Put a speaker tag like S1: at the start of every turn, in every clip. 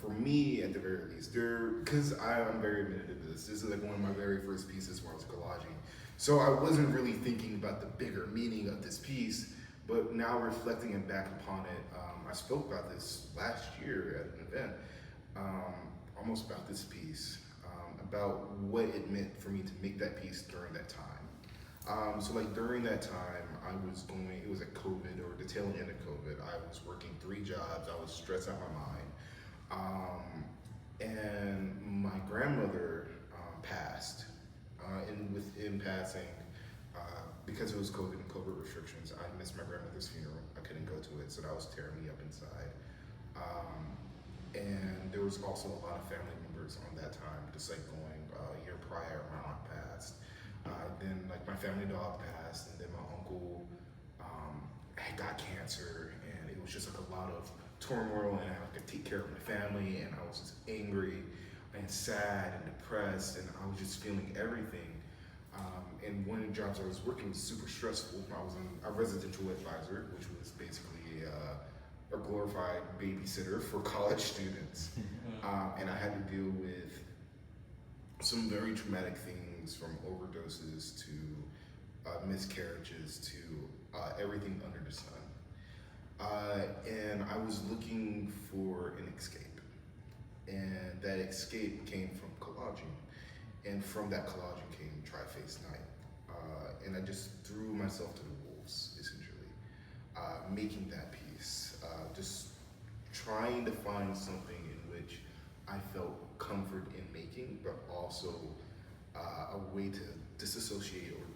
S1: for me, at the very least, because I'm very admitted to this. This is like one of my very first pieces where I was collaging. So I wasn't really thinking about the bigger meaning of this piece, but now reflecting and back upon it, I spoke about this last year at an event, almost about this piece, about what it meant for me to make that piece during that time. So like during that time, it was at COVID or the tail end of COVID. I was working 3 jobs. I was stressed out of my mind. And my grandmother passed. And within passing, because it was COVID and COVID restrictions, I missed my grandmother's funeral. I couldn't go to it, so that was tearing me up inside. And there was also a lot of family members on that time, just like going a year prior, my aunt passed. Then like my family dog passed, and then my uncle had got cancer, and it was just like a lot of turmoil, and I had to take care of my family, and I was just angry and sad and depressed, and I was just feeling everything. And one of the jobs I was working was super stressful. I was a residential advisor, which was basically a glorified babysitter for college students. And I had to deal with some very traumatic things, from overdoses to miscarriages to everything under the sun. And I was looking for an escape. And that escape came from collaging. And from that collaging came Tri-Face Night. And I just threw myself to the wolves, essentially, making that piece. Just trying to find something in which I felt comfort in making, but also a way to disassociate or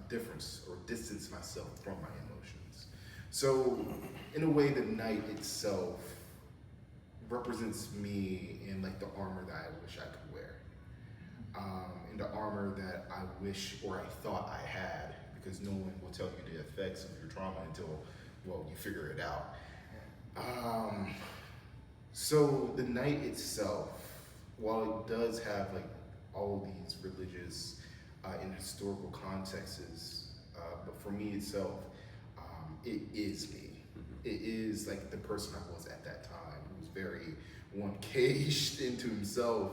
S1: difference or distance myself from my emotions. So in a way, the night itself represents me in like the armor that I wish I could wear. In the armor that I wish or I thought I had, because no one will tell you the effects of your trauma until, well, you figure it out. So the night itself, while it does have like all of these religious and historical contexts, but for me itself, it is me. It is like the person I was at that time, who was very caged into himself,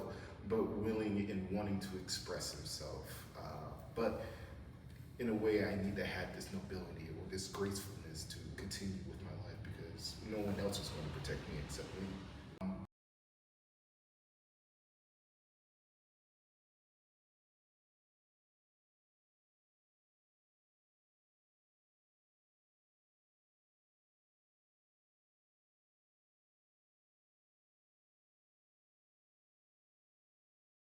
S1: but willing and wanting to express himself. But in a way, I need to have this nobility or this gracefulness to continue with my life, because no one else is going to protect me except me.